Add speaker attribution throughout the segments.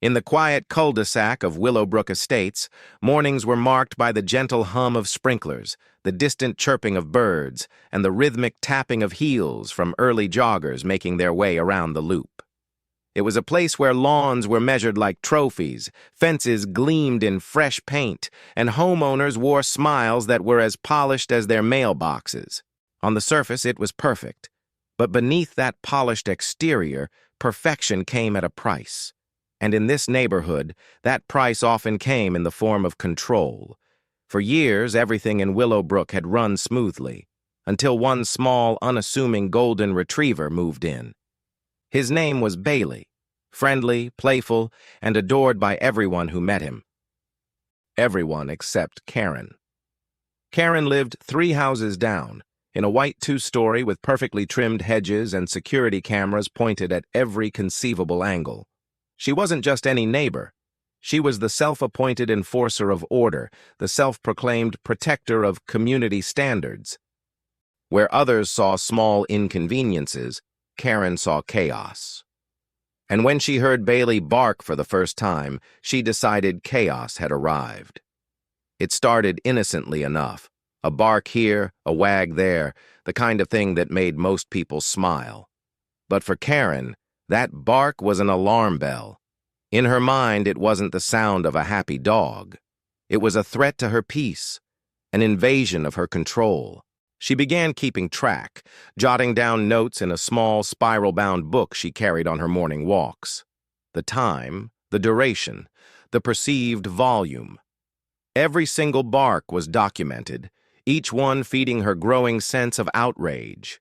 Speaker 1: In the quiet cul-de-sac of Willowbrook Estates, mornings were marked by the gentle hum of sprinklers, the distant chirping of birds, and the rhythmic tapping of heels from early joggers making their way around the loop. It was a place where lawns were measured like trophies, fences gleamed in fresh paint, and homeowners wore smiles that were as polished as their mailboxes. On the surface, it was perfect, but beneath that polished exterior, perfection came at a price. And in this neighborhood, that price often came in the form of control. For years, everything in Willowbrook had run smoothly, until one small, unassuming golden retriever moved in. His name was Bailey, friendly, playful, and adored by everyone who met him. Everyone except Karen. Karen lived 3 houses down, in a white 2-story with perfectly trimmed hedges and security cameras pointed at every conceivable angle. She wasn't just any neighbor. She was the self-appointed enforcer of order, the self-proclaimed protector of community standards. Where others saw small inconveniences, Karen saw chaos. And when she heard Bailey bark for the first time, she decided chaos had arrived. It started innocently enough. A bark here, a wag there, the kind of thing that made most people smile. But for Karen, that bark was an alarm bell. In her mind, it wasn't the sound of a happy dog. It was a threat to her peace, an invasion of her control. She began keeping track, jotting down notes in a small, spiral-bound book she carried on her morning walks. The time, the duration, the perceived volume. Every single bark was documented, each one feeding her growing sense of outrage.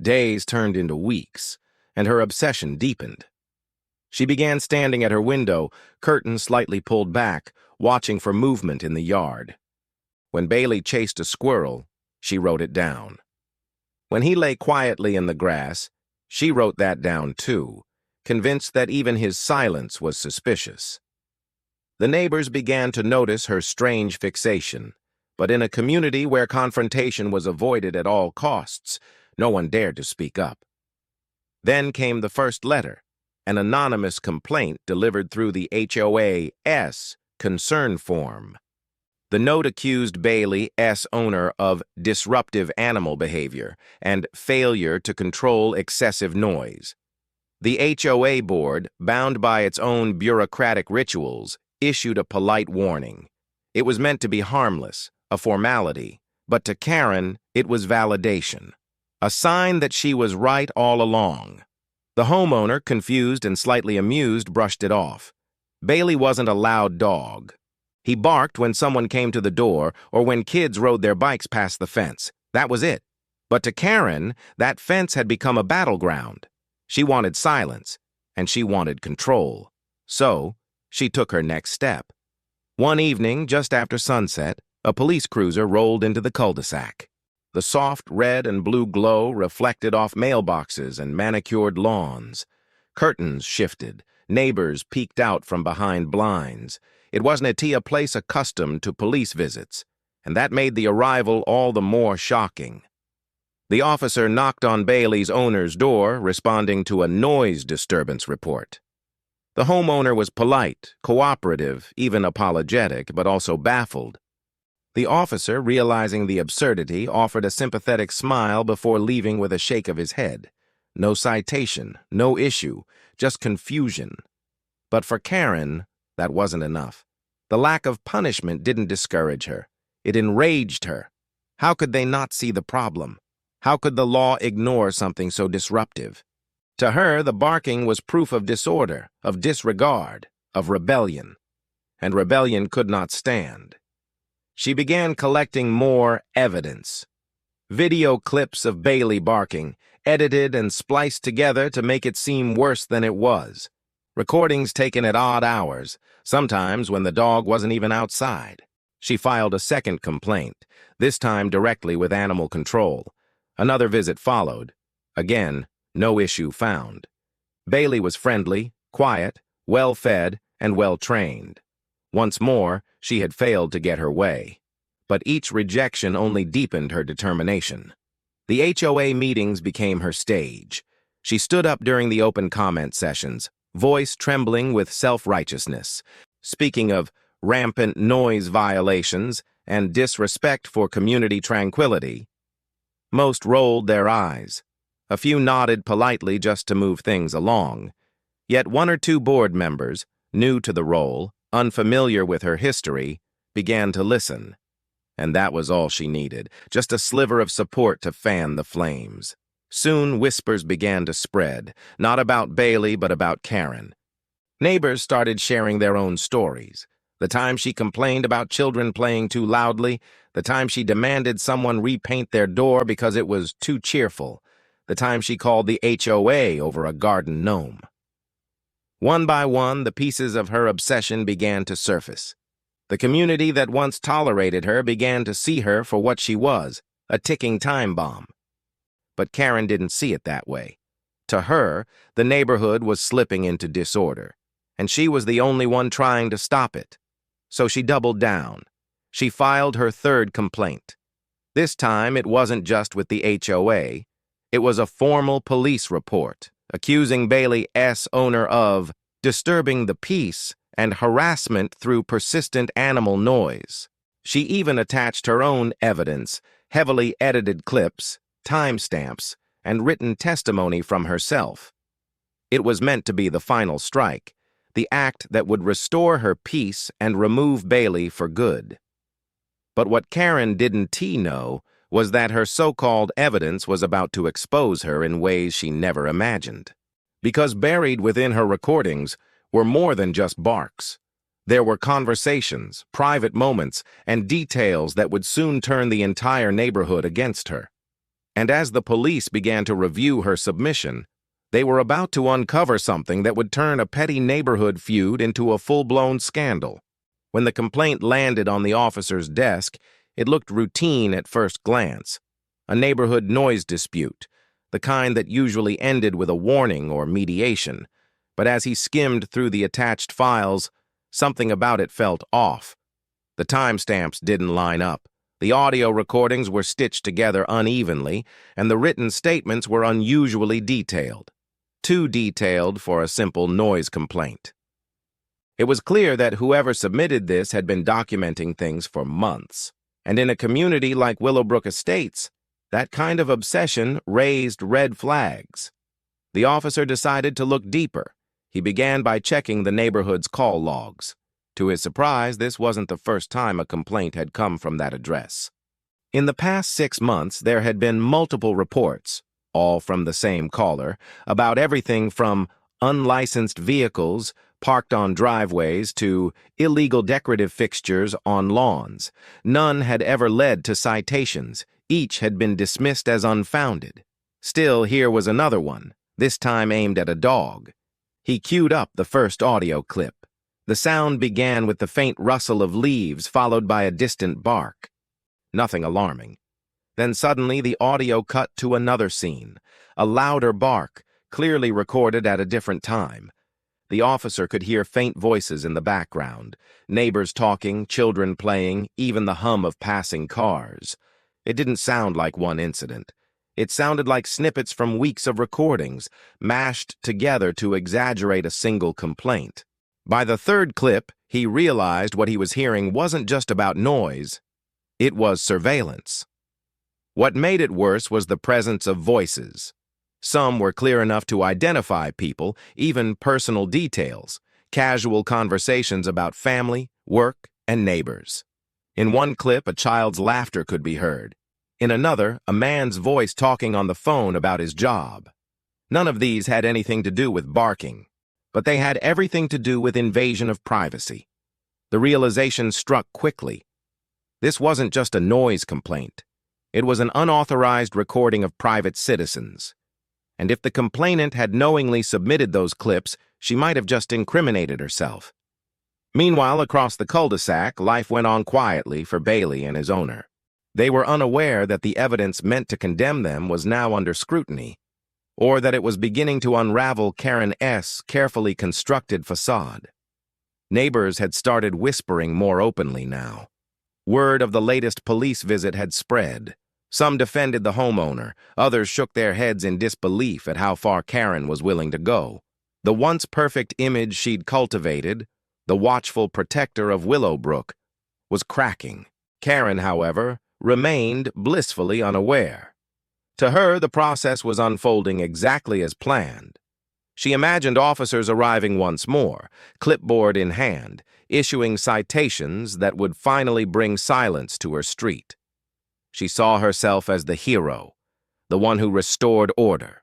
Speaker 1: Days turned into weeks, and her obsession deepened. She began standing at her window, curtain slightly pulled back, watching for movement in the yard. When Bailey chased a squirrel, she wrote it down. When he lay quietly in the grass, she wrote that down too, convinced that even his silence was suspicious. The neighbors began to notice her strange fixation, but in a community where confrontation was avoided at all costs, no one dared to speak up. Then came the first letter, an anonymous complaint delivered through the HOA-S concern form. The note accused Bailey, S. owner, of disruptive animal behavior and failure to control excessive noise. The HOA board, bound by its own bureaucratic rituals, issued a polite warning. It was meant to be harmless, a formality, but to Karen, it was validation. A sign that she was right all along. The homeowner, confused and slightly amused, brushed it off. Bailey wasn't a loud dog. He barked when someone came to the door or when kids rode their bikes past the fence. That was it. But to Karen, that fence had become a battleground. She wanted silence, and she wanted control. So, she took her next step. One evening, just after sunset, a police cruiser rolled into the cul-de-sac. The soft red and blue glow reflected off mailboxes and manicured lawns. Curtains shifted. Neighbors peeked out from behind blinds. It wasn't a place accustomed to police visits, and that made the arrival all the more shocking. The officer knocked on Bailey's owner's door, responding to a noise disturbance report. The homeowner was polite, cooperative, even apologetic, but also baffled. The officer, realizing the absurdity, offered a sympathetic smile before leaving with a shake of his head. No citation, no issue, just confusion. But for Karen, that wasn't enough. The lack of punishment didn't discourage her. It enraged her. How could they not see the problem? How could the law ignore something so disruptive? To her, the barking was proof of disorder, of disregard, of rebellion. And rebellion could not stand. She began collecting more evidence. Video clips of Bailey barking, edited and spliced together to make it seem worse than it was. Recordings taken at odd hours, sometimes when the dog wasn't even outside. She filed a second complaint, this time directly with animal control. Another visit followed. Again, no issue found. Bailey was friendly, quiet, well-fed, and well-trained. Once more, she had failed to get her way. But each rejection only deepened her determination. The HOA meetings became her stage. She stood up during the open comment sessions, voice trembling with self-righteousness, speaking of rampant noise violations and disrespect for community tranquility. Most rolled their eyes. A few nodded politely just to move things along. Yet one or two board members, new to the role, unfamiliar with her history, began to listen. And that was all she needed, just a sliver of support to fan the flames. Soon whispers began to spread, not about Bailey but about Karen. Neighbors started sharing their own stories. The time she complained about children playing too loudly, the time she demanded someone repaint their door because it was too cheerful, the time she called the HOA over a garden gnome. One by one, the pieces of her obsession began to surface. The community that once tolerated her began to see her for what she was, a ticking time bomb. But Karen didn't see it that way. To her, the neighborhood was slipping into disorder, and she was the only one trying to stop it. So she doubled down. She filed her third complaint. This time, it wasn't just with the HOA. It was a formal police report, accusing Bailey S., owner of disturbing the peace and harassment through persistent animal noise. She even attached her own evidence, heavily edited clips, timestamps, and written testimony from herself. It was meant to be the final strike, the act that would restore her peace and remove Bailey for good. But what Karen didn't know was that her so-called evidence was about to expose her in ways she never imagined. Because buried within her recordings were more than just barks. There were conversations, private moments, and details that would soon turn the entire neighborhood against her. And as the police began to review her submission, they were about to uncover something that would turn a petty neighborhood feud into a full-blown scandal. When the complaint landed on the officer's desk, it looked routine at first glance. A neighborhood noise dispute, the kind that usually ended with a warning or mediation. But as he skimmed through the attached files, something about it felt off. The timestamps didn't line up. The audio recordings were stitched together unevenly, and the written statements were unusually detailed. Too detailed for a simple noise complaint. It was clear that whoever submitted this had been documenting things for months. And in a community like Willowbrook Estates, that kind of obsession raised red flags. The officer decided to look deeper. He began by checking the neighborhood's call logs. To his surprise, this wasn't the first time a complaint had come from that address. In the past 6 months, there had been multiple reports, all from the same caller, about everything from unlicensed vehicles parked on driveways to illegal decorative fixtures on lawns. None had ever led to citations. Each had been dismissed as unfounded. Still, here was another one, this time aimed at a dog. He queued up the first audio clip. The sound began with the faint rustle of leaves followed by a distant bark. Nothing alarming. Then suddenly the audio cut to another scene, a louder bark, clearly recorded at a different time. The officer could hear faint voices in the background, neighbors talking, children playing, even the hum of passing cars. It didn't sound like one incident. It sounded like snippets from weeks of recordings, mashed together to exaggerate a single complaint. By the third clip, he realized what he was hearing wasn't just about noise. It was surveillance. What made it worse was the presence of voices. Some were clear enough to identify people, even personal details, casual conversations about family, work, and neighbors. In one clip, a child's laughter could be heard. In another, a man's voice talking on the phone about his job. None of these had anything to do with barking, but they had everything to do with invasion of privacy. The realization struck quickly. This wasn't just a noise complaint. It was an unauthorized recording of private citizens. And if the complainant had knowingly submitted those clips, she might have just incriminated herself. Meanwhile, across the cul-de-sac, life went on quietly for Bailey and his owner. They were unaware that the evidence meant to condemn them was now under scrutiny, or that it was beginning to unravel Karen S.'s carefully constructed facade. Neighbors had started whispering more openly now. Word of the latest police visit had spread. Some defended the homeowner, others shook their heads in disbelief at how far Karen was willing to go. The once perfect image she'd cultivated, the watchful protector of Willowbrook, was cracking. Karen, however, remained blissfully unaware. To her, the process was unfolding exactly as planned. She imagined officers arriving once more, clipboard in hand, issuing citations that would finally bring silence to her street. She saw herself as the hero, the one who restored order.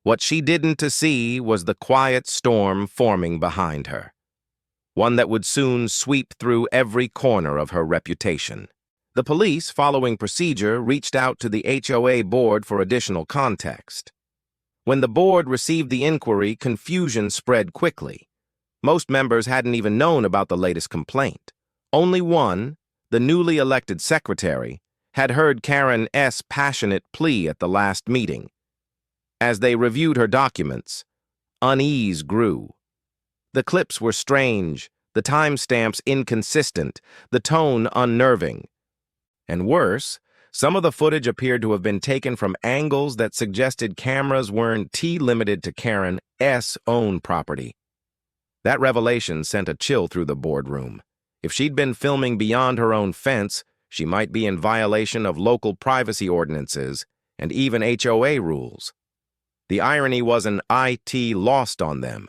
Speaker 1: What she didn't see was the quiet storm forming behind her, one that would soon sweep through every corner of her reputation. The police, following procedure, reached out to the HOA board for additional context. When the board received the inquiry, confusion spread quickly. Most members hadn't even known about the latest complaint. Only one, the newly elected secretary, had heard Karen S.'s passionate plea at the last meeting. As they reviewed her documents, unease grew. The clips were strange, the timestamps inconsistent, the tone unnerving. And worse, some of the footage appeared to have been taken from angles that suggested cameras weren't limited to Karen S.'s own property. That revelation sent a chill through the boardroom. If she'd been filming beyond her own fence, she might be in violation of local privacy ordinances and even HOA rules. The irony wasn't lost on them.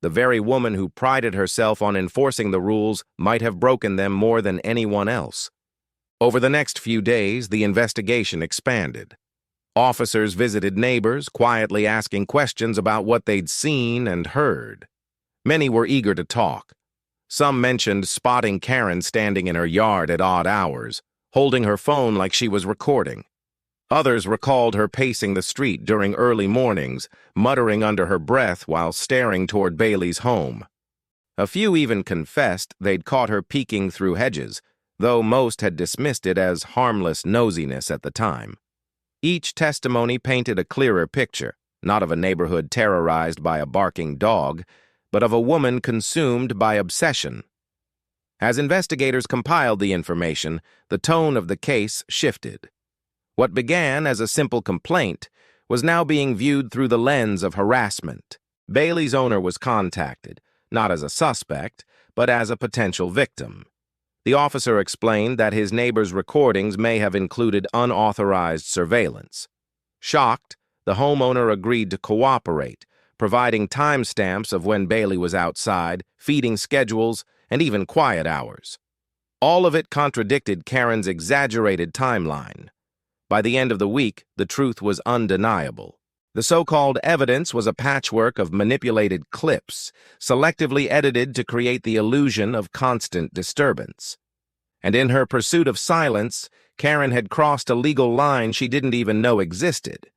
Speaker 1: The very woman who prided herself on enforcing the rules might have broken them more than anyone else. Over the next few days, the investigation expanded. Officers visited neighbors, quietly asking questions about what they'd seen and heard. Many were eager to talk. Some mentioned spotting Karen standing in her yard at odd hours, holding her phone like she was recording. Others recalled her pacing the street during early mornings, muttering under her breath while staring toward Bailey's home. A few even confessed they'd caught her peeking through hedges, though most had dismissed it as harmless nosiness at the time. Each testimony painted a clearer picture, not of a neighborhood terrorized by a barking dog, but of a woman consumed by obsession. As investigators compiled the information, the tone of the case shifted. What began as a simple complaint was now being viewed through the lens of harassment. Bailey's owner was contacted, not as a suspect, but as a potential victim. The officer explained that his neighbor's recordings may have included unauthorized surveillance. Shocked, the homeowner agreed to cooperate, providing timestamps of when Bailey was outside, feeding schedules, and even quiet hours. All of it contradicted Karen's exaggerated timeline. By the end of the week, the truth was undeniable. The so-called evidence was a patchwork of manipulated clips, selectively edited to create the illusion of constant disturbance. And in her pursuit of silence, Karen had crossed a legal line she didn't even know existed.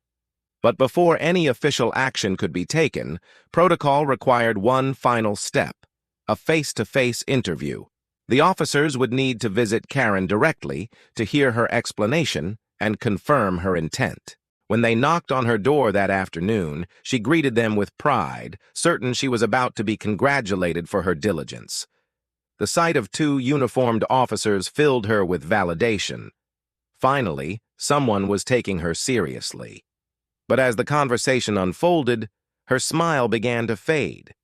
Speaker 1: But before any official action could be taken, protocol required one final step: a face-to-face interview. The officers would need to visit Karen directly to hear her explanation and confirm her intent. When they knocked on her door that afternoon, she greeted them with pride, certain she was about to be congratulated for her diligence. The sight of two uniformed officers filled her with validation. Finally, someone was taking her seriously. But as the conversation unfolded, her smile began to fade.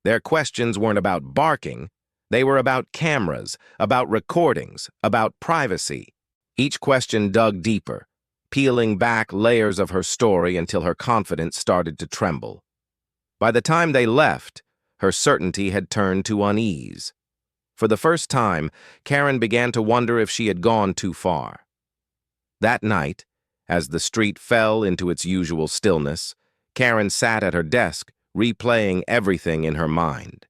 Speaker 1: Their questions weren't about barking. They were about cameras, about recordings, about privacy. Each question dug deeper, peeling back layers of her story until her confidence started to tremble. By the time they left, her certainty had turned to unease. For the first time, Karen began to wonder if she had gone too far. That night, as the street fell into its usual stillness, Karen sat at her desk, replaying everything in her mind.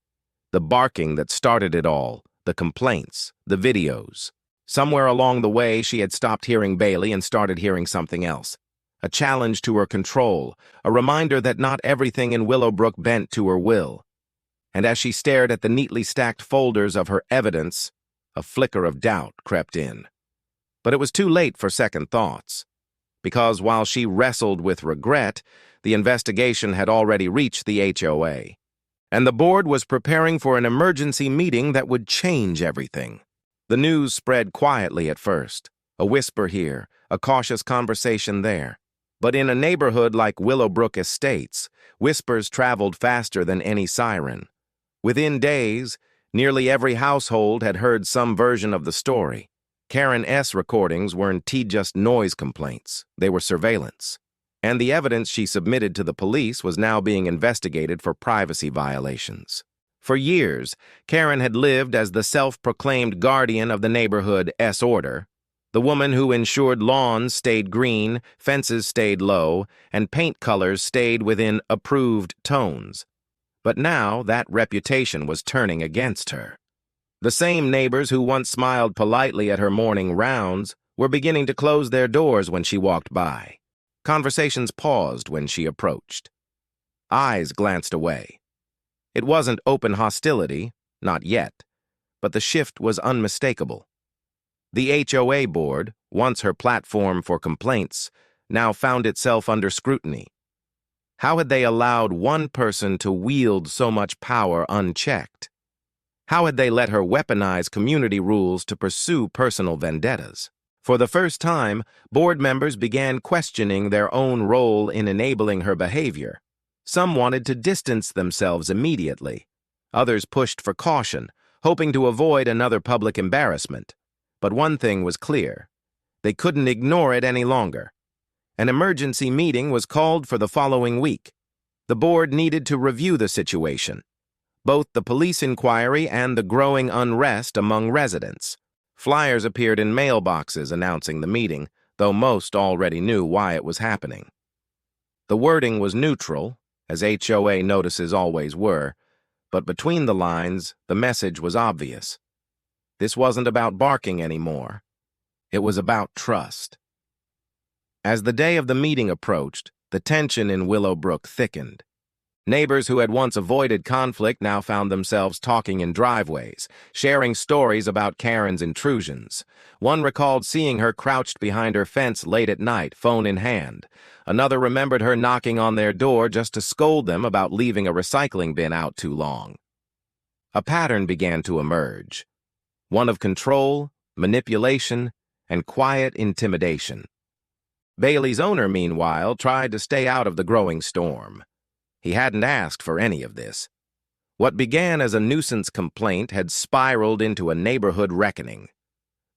Speaker 1: The barking that started it all, the complaints, the videos. Somewhere along the way, she had stopped hearing Bailey and started hearing something else. A challenge to her control, a reminder that not everything in Willowbrook bent to her will. And as she stared at the neatly stacked folders of her evidence, a flicker of doubt crept in. But it was too late for second thoughts, because while she wrestled with regret, the investigation had already reached the HOA, and the board was preparing for an emergency meeting that would change everything. The news spread quietly at first, a whisper here, a cautious conversation there. But in a neighborhood like Willowbrook Estates, whispers traveled faster than any siren. Within days, nearly every household had heard some version of the story. Karen S. recordings weren't just noise complaints, they were surveillance. And the evidence she submitted to the police was now being investigated for privacy violations. For years, Karen had lived as the self-proclaimed guardian of the neighborhood's order, the woman who ensured lawns stayed green, fences stayed low, and paint colors stayed within approved tones. But now that reputation was turning against her. The same neighbors who once smiled politely at her morning rounds were beginning to close their doors when she walked by. Conversations paused when she approached. Eyes glanced away. It wasn't open hostility, not yet, but the shift was unmistakable. The HOA board, once her platform for complaints, now found itself under scrutiny. How had they allowed one person to wield so much power unchecked? How had they let her weaponize community rules to pursue personal vendettas? For the first time, board members began questioning their own role in enabling her behavior. Some wanted to distance themselves immediately. Others pushed for caution, hoping to avoid another public embarrassment. But one thing was clear. They couldn't ignore it any longer. An emergency meeting was called for the following week. The board needed to review the situation, both the police inquiry and the growing unrest among residents. Flyers appeared in mailboxes announcing the meeting, though most already knew why it was happening. The wording was neutral, as HOA notices always were, but between the lines, the message was obvious. This wasn't about barking anymore. It was about trust. As the day of the meeting approached, the tension in Willowbrook thickened. Neighbors who had once avoided conflict now found themselves talking in driveways, sharing stories about Karen's intrusions. One recalled seeing her crouched behind her fence late at night, phone in hand. Another remembered her knocking on their door just to scold them about leaving a recycling bin out too long. A pattern began to emerge, one of control, manipulation, and quiet intimidation. Bailey's owner, meanwhile, tried to stay out of the growing storm. He hadn't asked for any of this. What began as a nuisance complaint had spiraled into a neighborhood reckoning.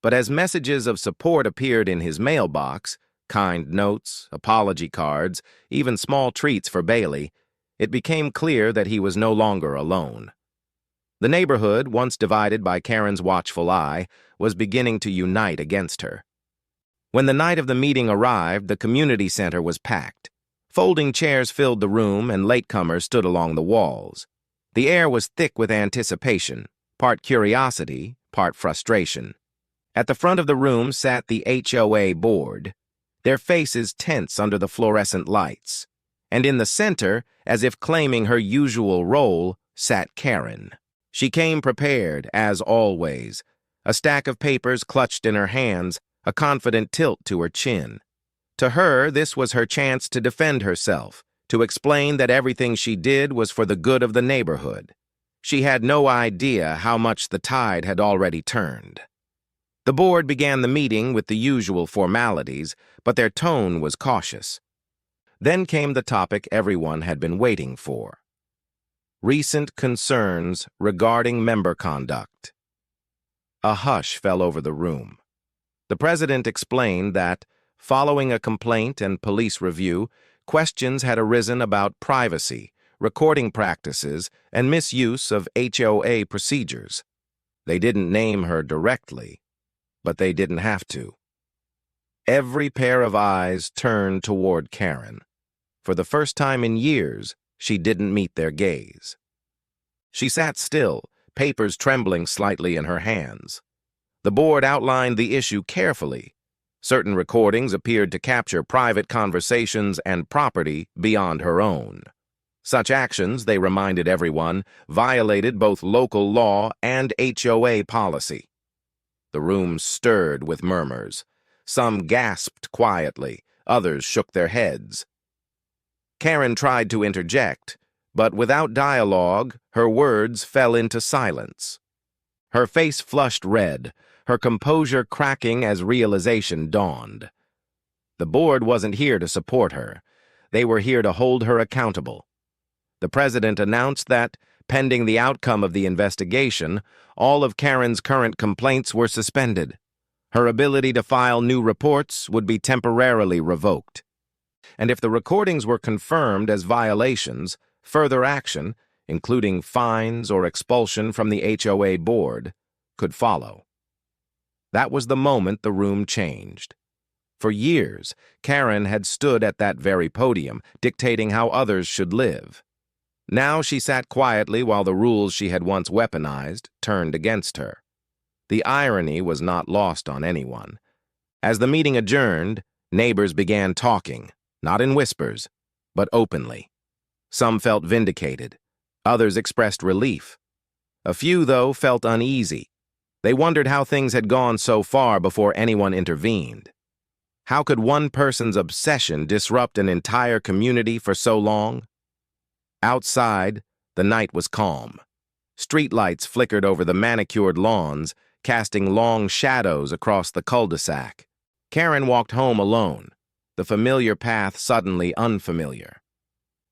Speaker 1: But as messages of support appeared in his mailbox, kind notes, apology cards, even small treats for Bailey, it became clear that he was no longer alone. The neighborhood, once divided by Karen's watchful eye, was beginning to unite against her. When the night of the meeting arrived, the community center was packed. Folding chairs filled the room, and latecomers stood along the walls. The air was thick with anticipation, part curiosity, part frustration. At the front of the room sat the HOA board, their faces tense under the fluorescent lights. And in the center, as if claiming her usual role, sat Karen. She came prepared, as always, a stack of papers clutched in her hands, a confident tilt to her chin. To her, this was her chance to defend herself, to explain that everything she did was for the good of the neighborhood. She had no idea how much the tide had already turned. The board began the meeting with the usual formalities, but their tone was cautious. Then came the topic everyone had been waiting for: recent concerns regarding member conduct. A hush fell over the room. The president explained that, following a complaint and police review, questions had arisen about privacy, recording practices, and misuse of HOA procedures. They didn't name her directly, but they didn't have to. Every pair of eyes turned toward Karen. For the first time in years, she didn't meet their gaze. She sat still, papers trembling slightly in her hands. The board outlined the issue carefully. Certain recordings appeared to capture private conversations and property beyond her own. Such actions, they reminded everyone, violated both local law and HOA policy. The room stirred with murmurs. Some gasped quietly, others shook their heads. Karen tried to interject, but without dialogue, her words fell into silence. Her face flushed red, her composure cracking as realization dawned. The board wasn't here to support her. They were here to hold her accountable. The president announced that, pending the outcome of the investigation, all of Karen's current complaints were suspended. Her ability to file new reports would be temporarily revoked. And if the recordings were confirmed as violations, further action, including fines or expulsion from the HOA board, could follow. That was the moment the room changed. For years, Karen had stood at that very podium, dictating how others should live. Now she sat quietly while the rules she had once weaponized turned against her. The irony was not lost on anyone. As the meeting adjourned, neighbors began talking, not in whispers, but openly. Some felt vindicated. Others expressed relief. A few, though, felt uneasy. They wondered how things had gone so far before anyone intervened. How could one person's obsession disrupt an entire community for so long? Outside, the night was calm. Streetlights flickered over the manicured lawns, casting long shadows across the cul-de-sac. Karen walked home alone, the familiar path suddenly unfamiliar.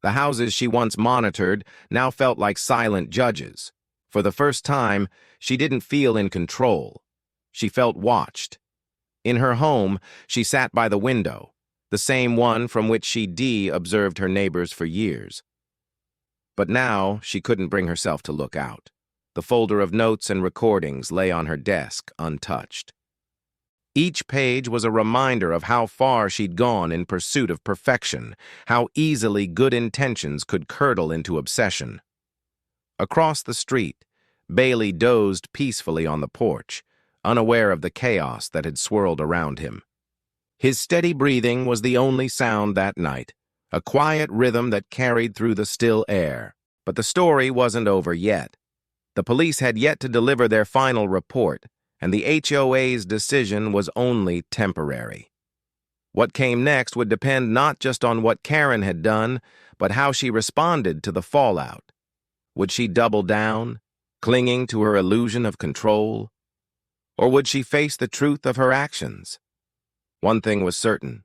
Speaker 1: The houses she once monitored now felt like silent judges. For the first time, she didn't feel in control. She felt watched. In her home, she sat by the window, the same one from which she observed her neighbors for years. But now, she couldn't bring herself to look out. The folder of notes and recordings lay on her desk, untouched. Each page was a reminder of how far she'd gone in pursuit of perfection, how easily good intentions could curdle into obsession. Across the street, Bailey dozed peacefully on the porch, unaware of the chaos that had swirled around him. His steady breathing was the only sound that night, a quiet rhythm that carried through the still air. But the story wasn't over yet. The police had yet to deliver their final report, and the HOA's decision was only temporary. What came next would depend not just on what Karen had done, but how she responded to the fallout. Would she double down, clinging to her illusion of control? Or would she face the truth of her actions? One thing was certain.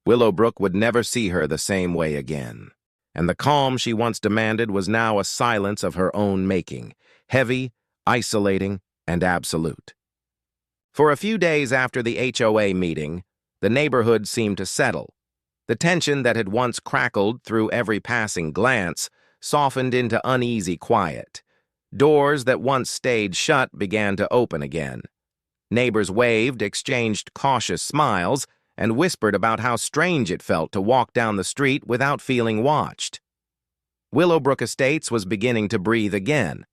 Speaker 1: Willowbrook would never see her the same way again. And the calm she once demanded was now a silence of her own making, heavy, isolating, and absolute. For a few days after the HOA meeting, the neighborhood seemed to settle. The tension that had once crackled through every passing glance softened into uneasy quiet. Doors that once stayed shut began to open again. Neighbors waved, exchanged cautious smiles, and whispered about how strange it felt to walk down the street without feeling watched. Willowbrook Estates was beginning to breathe again,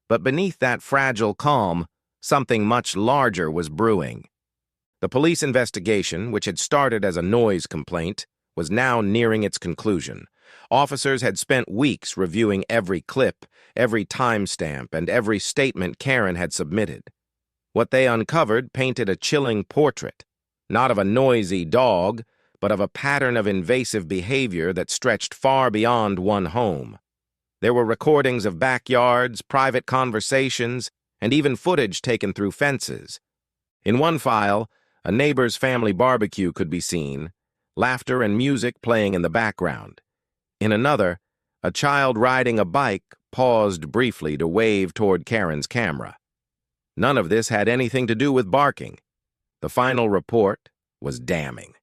Speaker 1: but beneath that fragile calm, something much larger was brewing. The police investigation, which had started as a noise complaint, was now nearing its conclusion. Officers had spent weeks reviewing every clip, every timestamp, and every statement Karen had submitted. What they uncovered painted a chilling portrait, not of a noisy dog, but of a pattern of invasive behavior that stretched far beyond one home. There were recordings of backyards, private conversations, and even footage taken through fences. In one file, a neighbor's family barbecue could be seen, laughter and music playing in the background. In another, a child riding a bike paused briefly to wave toward Karen's camera. None of this had anything to do with barking. The final report was damning.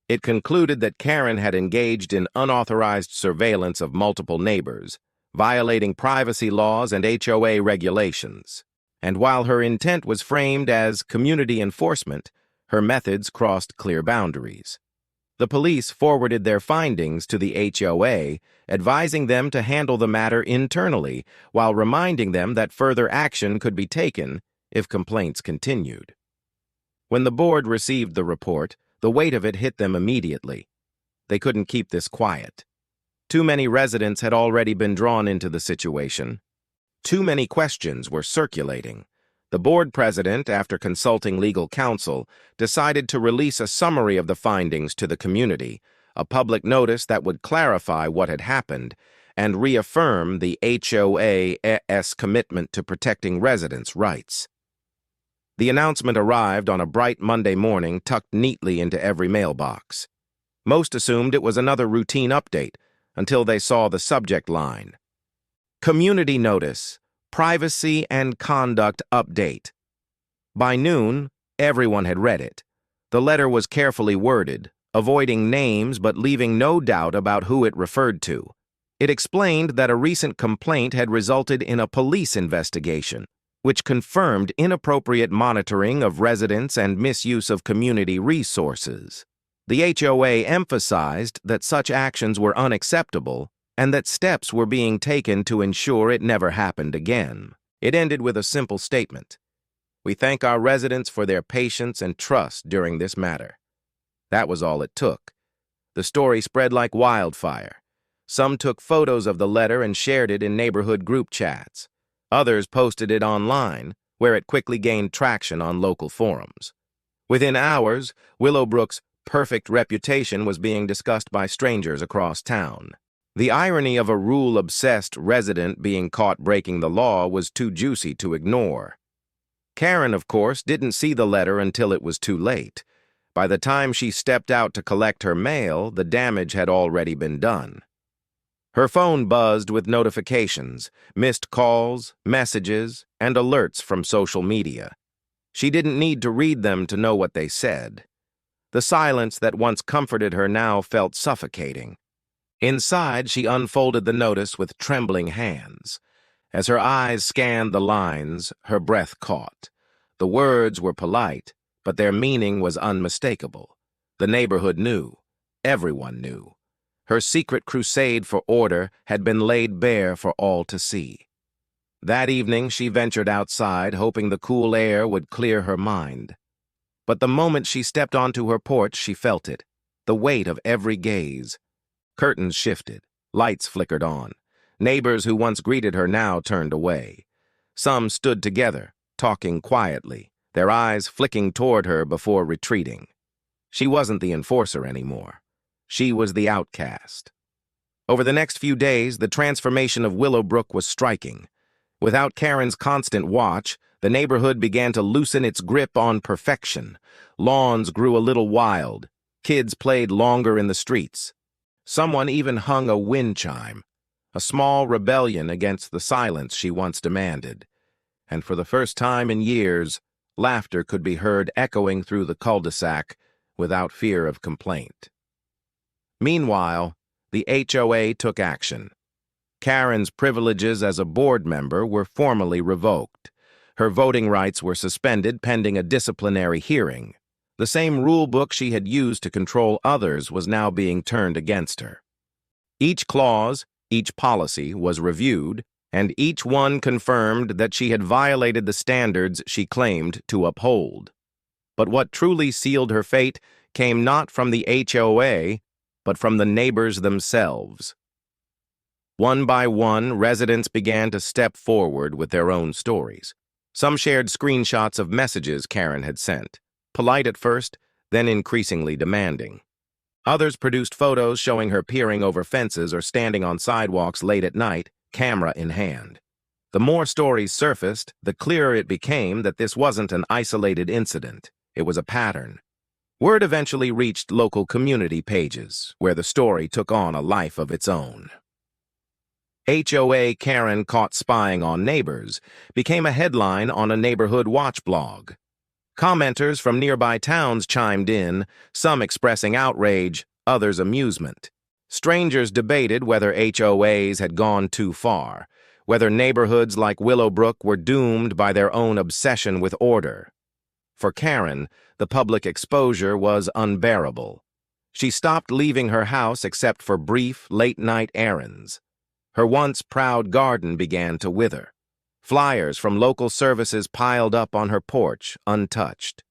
Speaker 1: It concluded that Karen had engaged in unauthorized surveillance of multiple neighbors, violating privacy laws and HOA regulations. And while her intent was framed as community enforcement, her methods crossed clear boundaries. The police forwarded their findings to the HOA, advising them to handle the matter internally, while reminding them that further action could be taken if complaints continued. When the board received the report, the weight of it hit them immediately. They couldn't keep this quiet. Too many residents had already been drawn into the situation. Too many questions were circulating. The board president, after consulting legal counsel, decided to release a summary of the findings to the community, a public notice that would clarify what had happened and reaffirm the HOA's commitment to protecting residents' rights. The announcement arrived on a bright Monday morning, tucked neatly into every mailbox. Most assumed it was another routine update, until they saw the subject line. Community Notice, Privacy and Conduct Update. By noon, everyone had read it. The letter was carefully worded, avoiding names but leaving no doubt about who it referred to. It explained that a recent complaint had resulted in a police investigation, which confirmed inappropriate monitoring of residents and misuse of community resources. The HOA emphasized that such actions were unacceptable and that steps were being taken to ensure it never happened again. It ended with a simple statement: "We thank our residents for their patience and trust during this matter." That was all it took. The story spread like wildfire. Some took photos of the letter and shared it in neighborhood group chats. Others posted it online, where it quickly gained traction on local forums. Within hours, Willowbrook's perfect reputation was being discussed by strangers across town. The irony of a rule-obsessed resident being caught breaking the law was too juicy to ignore. Karen, of course, didn't see the letter until it was too late. By the time she stepped out to collect her mail, the damage had already been done. Her phone buzzed with notifications, missed calls, messages, and alerts from social media. She didn't need to read them to know what they said. The silence that once comforted her now felt suffocating. Inside, she unfolded the notice with trembling hands. As her eyes scanned the lines, her breath caught. The words were polite, but their meaning was unmistakable. The neighborhood knew. Everyone knew. Her secret crusade for order had been laid bare for all to see. That evening, she ventured outside, hoping the cool air would clear her mind. But the moment she stepped onto her porch, she felt it, the weight of every gaze. Curtains shifted, lights flickered on. Neighbors who once greeted her now turned away. Some stood together, talking quietly, their eyes flicking toward her before retreating. She wasn't the enforcer anymore. She was the outcast. Over the next few days, the transformation of Willowbrook was striking. Without Karen's constant watch, the neighborhood began to loosen its grip on perfection. Lawns grew a little wild. Kids played longer in the streets. Someone even hung a wind chime, a small rebellion against the silence she once demanded. And for the first time in years, laughter could be heard echoing through the cul-de-sac without fear of complaint. Meanwhile, the HOA took action. Karen's privileges as a board member were formally revoked. Her voting rights were suspended pending a disciplinary hearing. The same rule book she had used to control others was now being turned against her. Each clause, each policy was reviewed, and each one confirmed that she had violated the standards she claimed to uphold. But what truly sealed her fate came not from the HOA, but from the neighbors themselves. One by one, residents began to step forward with their own stories. Some shared screenshots of messages Karen had sent, polite at first, then increasingly demanding. Others produced photos showing her peering over fences or standing on sidewalks late at night, camera in hand. The more stories surfaced, the clearer it became that this wasn't an isolated incident. It was a pattern. Word eventually reached local community pages, where the story took on a life of its own. HOA Karen Caught Spying on Neighbors became a headline on a neighborhood watch blog. Commenters from nearby towns chimed in, some expressing outrage, others amusement. Strangers debated whether HOAs had gone too far, whether neighborhoods like Willowbrook were doomed by their own obsession with order. For Karen, the public exposure was unbearable. She stopped leaving her house except for brief, late-night errands. Her once proud garden began to wither. Flyers from local services piled up on her porch, untouched.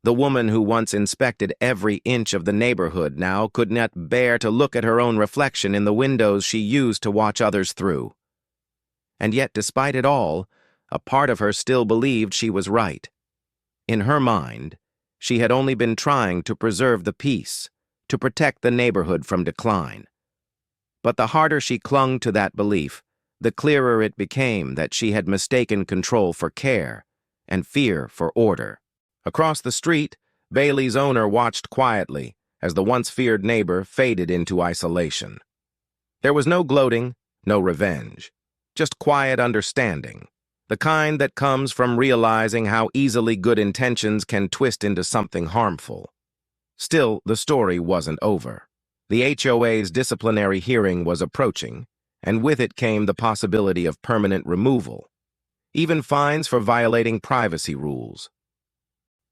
Speaker 1: The woman who once inspected every inch of the neighborhood now could not bear to look at her own reflection in the windows she used to watch others through. And yet, despite it all, a part of her still believed she was right. In her mind, she had only been trying to preserve the peace, to protect the neighborhood from decline. But the harder she clung to that belief, the clearer it became that she had mistaken control for care, and fear for order. Across the street, Bailey's owner watched quietly as the once-feared neighbor faded into isolation. There was no gloating, no revenge, just quiet understanding, the kind that comes from realizing how easily good intentions can twist into something harmful. Still, the story wasn't over. The HOA's disciplinary hearing was approaching, and with it came the possibility of permanent removal, even fines for violating privacy rules.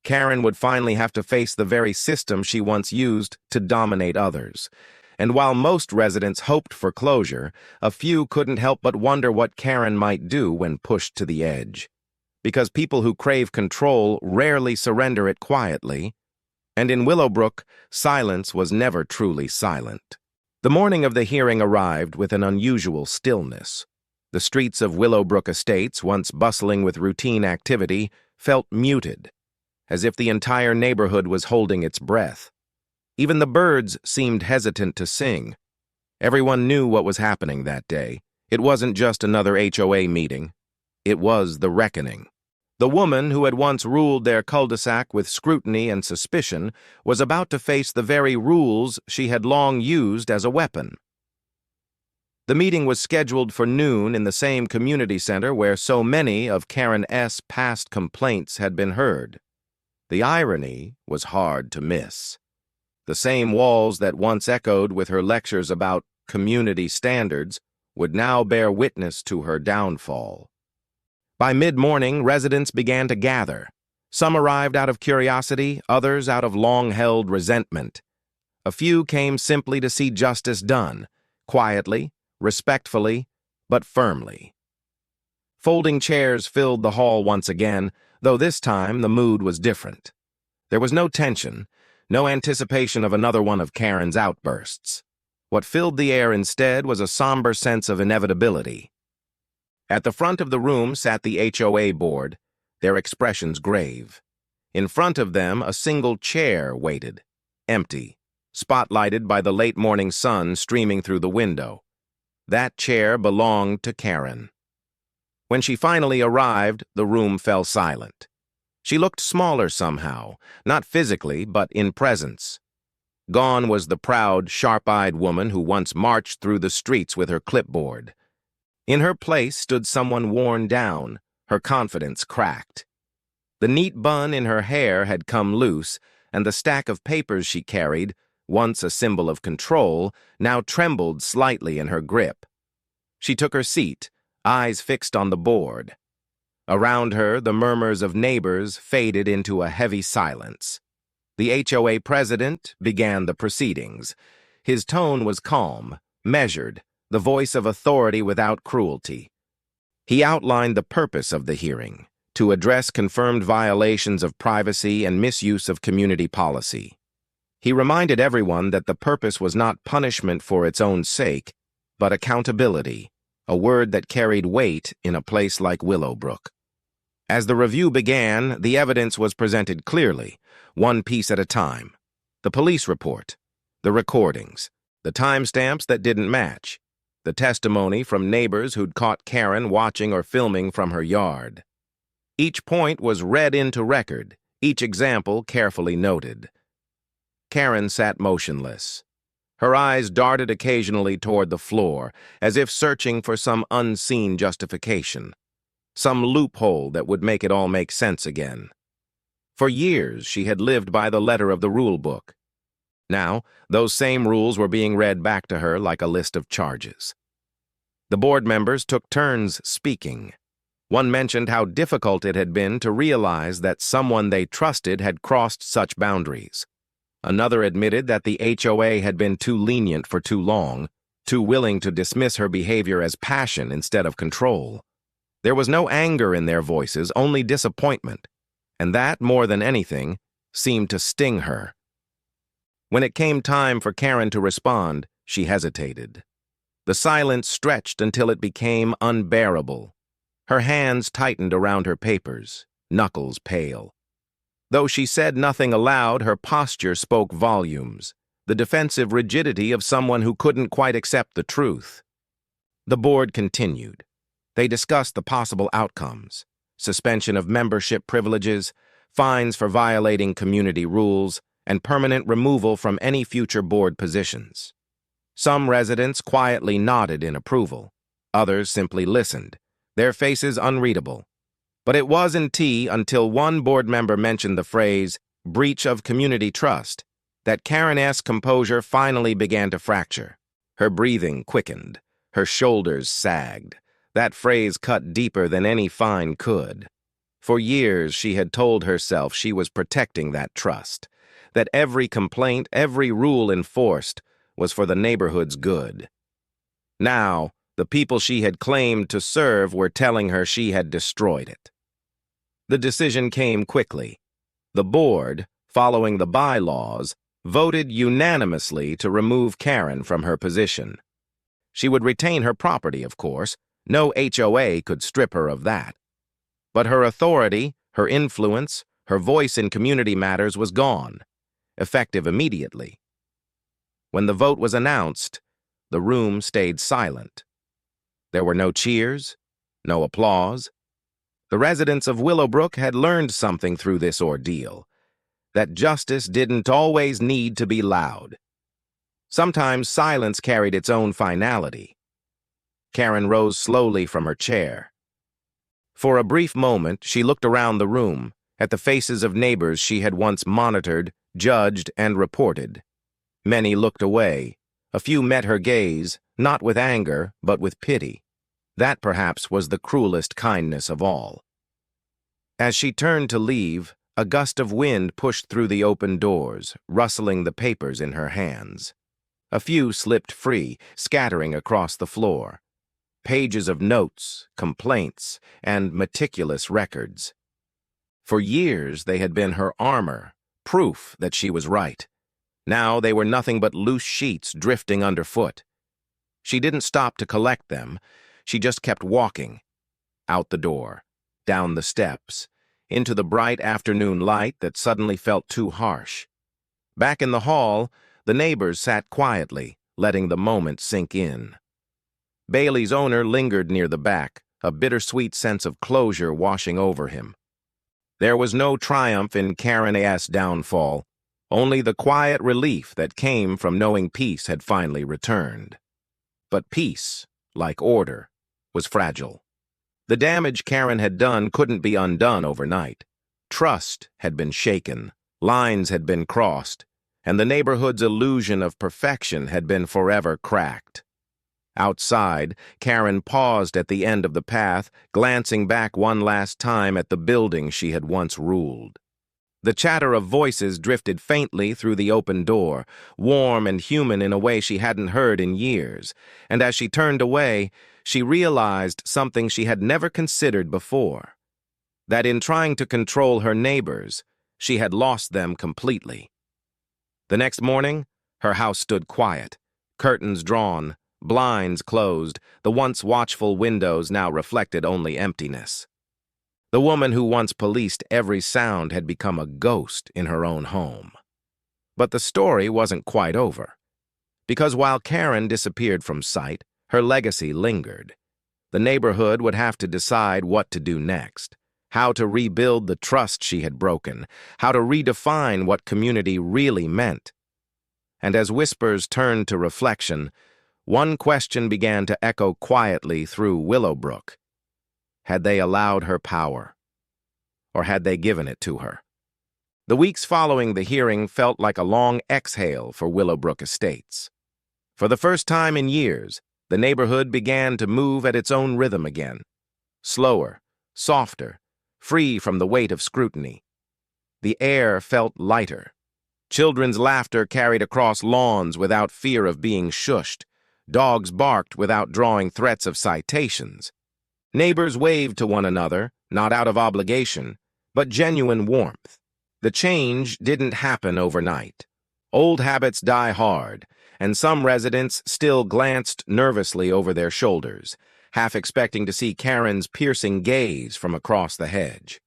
Speaker 1: Karen would finally have to face the very system she once used to dominate others. And while most residents hoped for closure, a few couldn't help but wonder what Karen might do when pushed to the edge. Because people who crave control rarely surrender it quietly, and in Willowbrook, silence was never truly silent. The morning of the hearing arrived with an unusual stillness. The streets of Willowbrook Estates, once bustling with routine activity, felt muted, as if the entire neighborhood was holding its breath. Even the birds seemed hesitant to sing. Everyone knew what was happening that day. It wasn't just another HOA meeting. It was the reckoning. The woman who had once ruled their cul-de-sac with scrutiny and suspicion was about to face the very rules she had long used as a weapon. The meeting was scheduled for noon in the same community center where so many of Karen S.'s past complaints had been heard. The irony was hard to miss. The same walls that once echoed with her lectures about community standards would now bear witness to her downfall. By mid-morning, residents began to gather. Some arrived out of curiosity, others out of long-held resentment. A few came simply to see justice done, quietly, respectfully, but firmly. Folding chairs filled the hall once again, though this time the mood was different. There was no tension, no anticipation of another one of Karen's outbursts. What filled the air instead was a somber sense of inevitability. At the front of the room sat the HOA board, their expressions grave. In front of them, a single chair waited, empty, spotlighted by the late morning sun streaming through the window. That chair belonged to Karen. When she finally arrived, the room fell silent. She looked smaller somehow, not physically, but in presence. Gone was the proud, sharp-eyed woman who once marched through the streets with her clipboard. In her place stood someone worn down, her confidence cracked. The neat bun in her hair had come loose, and the stack of papers she carried, once a symbol of control, now trembled slightly in her grip. She took her seat, eyes fixed on the board. Around her, the murmurs of neighbors faded into a heavy silence. The HOA president began the proceedings. His tone was calm, measured, the voice of authority without cruelty. He outlined the purpose of the hearing, to address confirmed violations of privacy and misuse of community policy. He reminded everyone that the purpose was not punishment for its own sake, but accountability, a word that carried weight in a place like Willowbrook. As the review began, the evidence was presented clearly, one piece at a time. The police report, the recordings, the timestamps that didn't match, the testimony from neighbors who'd caught Karen watching or filming from her yard. Each point was read into record, each example carefully noted. Karen sat motionless. Her eyes darted occasionally toward the floor, as if searching for some unseen justification, some loophole that would make it all make sense again. For years, she had lived by the letter of the rule book. Now, those same rules were being read back to her like a list of charges. The board members took turns speaking. One mentioned how difficult it had been to realize that someone they trusted had crossed such boundaries. Another admitted that the HOA had been too lenient for too long, too willing to dismiss her behavior as passion instead of control. There was no anger in their voices, only disappointment, and that, more than anything, seemed to sting her. When it came time for Karen to respond, she hesitated. The silence stretched until it became unbearable. Her hands tightened around her papers, knuckles pale. Though she said nothing aloud, her posture spoke volumes, the defensive rigidity of someone who couldn't quite accept the truth. The board continued. They discussed the possible outcomes, suspension of membership privileges, fines for violating community rules, and permanent removal from any future board positions. Some residents quietly nodded in approval. Others simply listened, their faces unreadable. But it wasn't until one board member mentioned the phrase, breach of community trust, that Karen-esque composure finally began to fracture. Her breathing quickened. Her shoulders sagged. That phrase cut deeper than any fine could. For years, she had told herself she was protecting that trust, that every complaint, every rule enforced, was for the neighborhood's good. Now, the people she had claimed to serve were telling her she had destroyed it. The decision came quickly. The board, following the bylaws, voted unanimously to remove Karen from her position. She would retain her property, of course. No HOA could strip her of that. But her authority, her influence, her voice in community matters was gone, effective immediately. When the vote was announced, the room stayed silent. There were no cheers, no applause. The residents of Willowbrook had learned something through this ordeal, that justice didn't always need to be loud. Sometimes silence carried its own finality. Karen rose slowly from her chair. For a brief moment, she looked around the room, at the faces of neighbors she had once monitored, judged, and reported. Many looked away. A few met her gaze, not with anger, but with pity. That perhaps was the cruelest kindness of all. As she turned to leave, a gust of wind pushed through the open doors, rustling the papers in her hands. A few slipped free, scattering across the floor. Pages of notes, complaints, and meticulous records. For years they had been her armor, proof that she was right. Now they were nothing but loose sheets drifting underfoot. She didn't stop to collect them. She just kept walking. Out the door, down the steps, into the bright afternoon light that suddenly felt too harsh. Back in the hall, the neighbors sat quietly, letting the moment sink in. Bailey's owner lingered near the back, a bittersweet sense of closure washing over him. There was no triumph in Karen-esque downfall, only the quiet relief that came from knowing peace had finally returned. But peace, like order, was fragile. The damage Karen had done couldn't be undone overnight. Trust had been shaken, lines had been crossed, and the neighborhood's illusion of perfection had been forever cracked. Outside, Karen paused at the end of the path, glancing back one last time at the building she had once ruled. The chatter of voices drifted faintly through the open door, warm and human in a way she hadn't heard in years, and as she turned away, she realized something she had never considered before, that in trying to control her neighbors, she had lost them completely. The next morning, her house stood quiet, curtains drawn, blinds closed, the once watchful windows now reflected only emptiness. The woman who once policed every sound had become a ghost in her own home. But the story wasn't quite over. Because while Karen disappeared from sight, her legacy lingered. The neighborhood would have to decide what to do next, how to rebuild the trust she had broken, how to redefine what community really meant. And as whispers turned to reflection, one question began to echo quietly through Willowbrook. Had they allowed her power? Or had they given it to her? The weeks following the hearing felt like a long exhale for Willowbrook Estates. For the first time in years, the neighborhood began to move at its own rhythm again. Slower, softer, free from the weight of scrutiny. The air felt lighter. Children's laughter carried across lawns without fear of being shushed. Dogs barked without drawing threats of citations. Neighbors waved to one another, not out of obligation, but genuine warmth. The change didn't happen overnight. Old habits die hard, and some residents still glanced nervously over their shoulders, half expecting to see Karen's piercing gaze from across the hedge.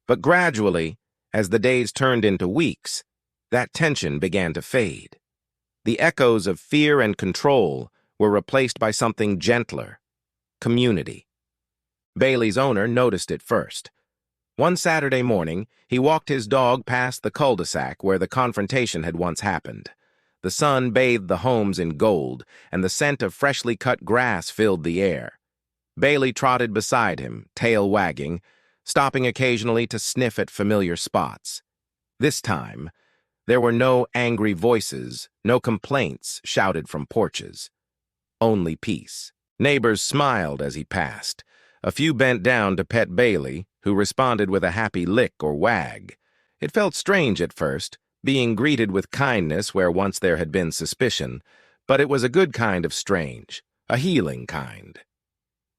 Speaker 1: But gradually, as the days turned into weeks, that tension began to fade. The echoes of fear and control were replaced by something gentler: community. Bailey's owner noticed it first. One Saturday morning, he walked his dog past the cul-de-sac where the confrontation had once happened. The sun bathed the homes in gold, and the scent of freshly cut grass filled the air. Bailey trotted beside him, tail wagging, stopping occasionally to sniff at familiar spots. This time, there were no angry voices, no complaints shouted from porches. Only peace. Neighbors smiled as he passed. A few bent down to pet Bailey, who responded with a happy lick or wag. It felt strange at first, being greeted with kindness where once there had been suspicion, but it was a good kind of strange, a healing kind.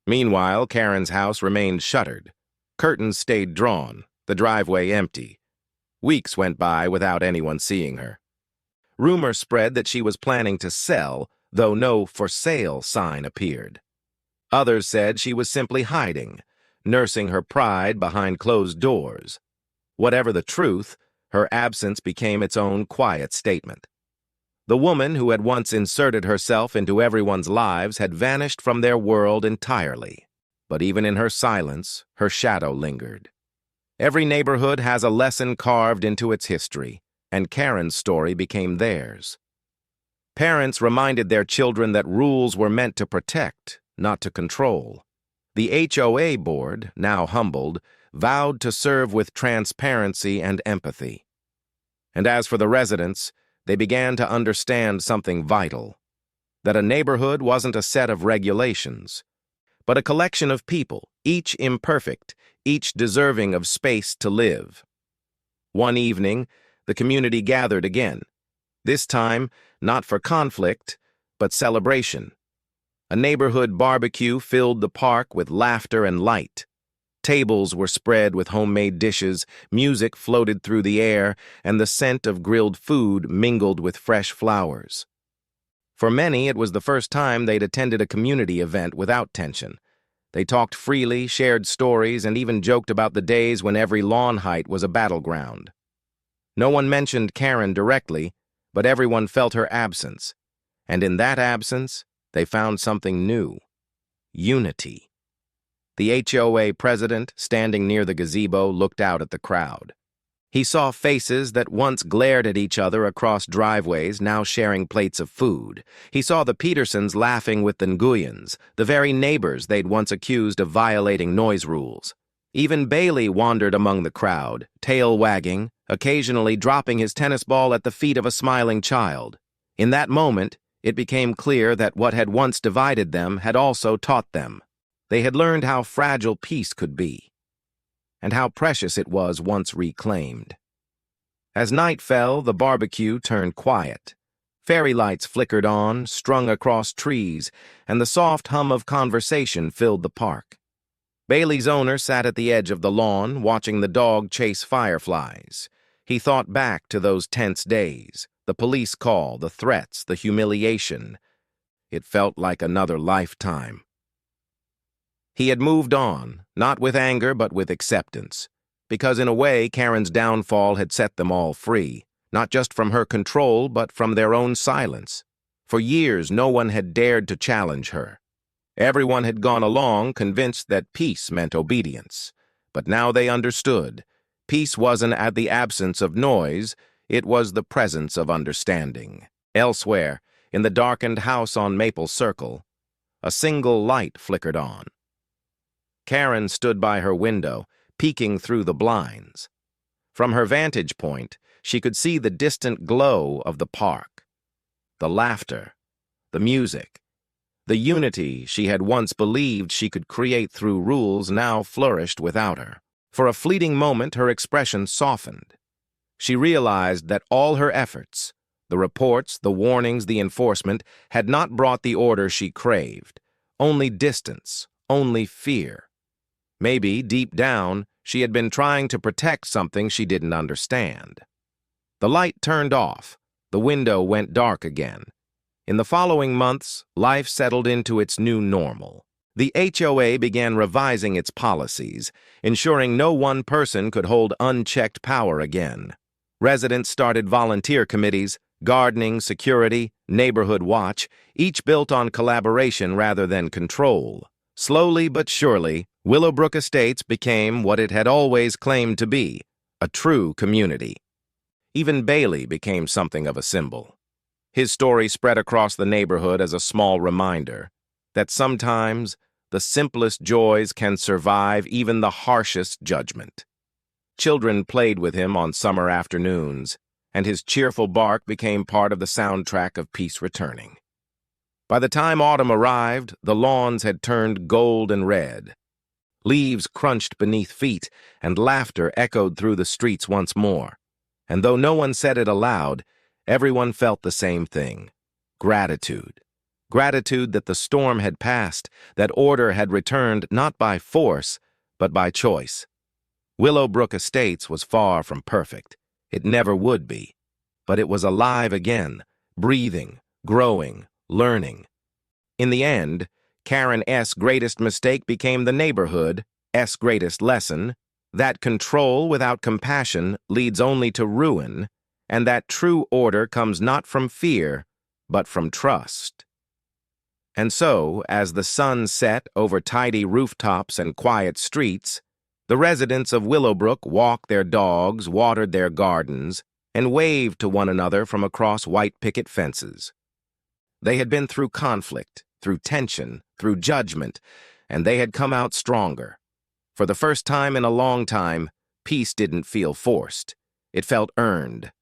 Speaker 1: Meanwhile, Karen's house remained shuttered. Curtains stayed drawn, the driveway empty. Weeks went by without anyone seeing her. Rumor spread that she was planning to sell, though no for sale sign appeared. Others said she was simply hiding, nursing her pride behind closed doors. Whatever the truth, her absence became its own quiet statement. The woman who had once inserted herself into everyone's lives had vanished from their world entirely. But even in her silence, her shadow lingered. Every neighborhood has a lesson carved into its history, and Karen's story became theirs. Parents reminded their children that rules were meant to protect, not to control. The HOA board, now humbled, vowed to serve with transparency and empathy. And as for the residents, they began to understand something vital, that a neighborhood wasn't a set of regulations, but a collection of people, each imperfect, each deserving of space to live. One evening, the community gathered again, this time not for conflict, but celebration. A neighborhood barbecue filled the park with laughter and light. Tables were spread with homemade dishes, music floated through the air, and the scent of grilled food mingled with fresh flowers. For many, it was the first time they'd attended a community event without tension. They talked freely, shared stories, and even joked about the days when every lawn height was a battleground. No one mentioned Karen directly, but everyone felt her absence. And in that absence, they found something new: unity. The HOA president, standing near the gazebo, looked out at the crowd. He saw faces that once glared at each other across driveways, now sharing plates of food. He saw the Petersons laughing with the Nguyens, the very neighbors they'd once accused of violating noise rules. Even Bailey wandered among the crowd, tail wagging, occasionally dropping his tennis ball at the feet of a smiling child. In that moment, it became clear that what had once divided them had also taught them. They had learned how fragile peace could be, and how precious it was once reclaimed. As night fell, the barbecue turned quiet. Fairy lights flickered on, strung across trees, and the soft hum of conversation filled the park. Bailey's owner sat at the edge of the lawn, watching the dog chase fireflies. He thought back to those tense days, the police call, the threats, the humiliation. It felt like another lifetime. He had moved on, not with anger but with acceptance, because in a way Karen's downfall had set them all free, not just from her control but from their own silence. For years no one had dared to challenge her. Everyone had gone along convinced that peace meant obedience, but now they understood. Peace wasn't at the absence of noise, it was the presence of understanding. Elsewhere, in the darkened house on Maple Circle, a single light flickered on. Karen stood by her window, peeking through the blinds. From her vantage point, she could see the distant glow of the park, the laughter, the music. The unity she had once believed she could create through rules now flourished without her. For a fleeting moment, her expression softened. She realized that all her efforts, the reports, the warnings, the enforcement, had not brought the order she craved. Only distance, only fear. Maybe, deep down, she had been trying to protect something she didn't understand. The light turned off. The window went dark again. In the following months, life settled into its new normal. The HOA began revising its policies, ensuring no one person could hold unchecked power again. Residents started volunteer committees, gardening, security, neighborhood watch, each built on collaboration rather than control. Slowly but surely, Willowbrook Estates became what it had always claimed to be, a true community. Even Bailey became something of a symbol. His story spread across the neighborhood as a small reminder that sometimes the simplest joys can survive even the harshest judgment. Children played with him on summer afternoons, and his cheerful bark became part of the soundtrack of peace returning. By the time autumn arrived, the lawns had turned gold and red. Leaves crunched beneath feet, and laughter echoed through the streets once more. And though no one said it aloud, everyone felt the same thing: gratitude. Gratitude that the storm had passed, that order had returned not by force, but by choice. Willowbrook Estates was far from perfect. It never would be. But it was alive again, breathing, growing, learning. In the end, Karen S.'s greatest mistake became the neighborhood's greatest lesson, that control without compassion leads only to ruin, and that true order comes not from fear, but from trust. And so, as the sun set over tidy rooftops and quiet streets, the residents of Willowbrook walked their dogs, watered their gardens, and waved to one another from across white picket fences. They had been through conflict, through tension, through judgment, and they had come out stronger. For the first time in a long time, peace didn't feel forced. It felt earned.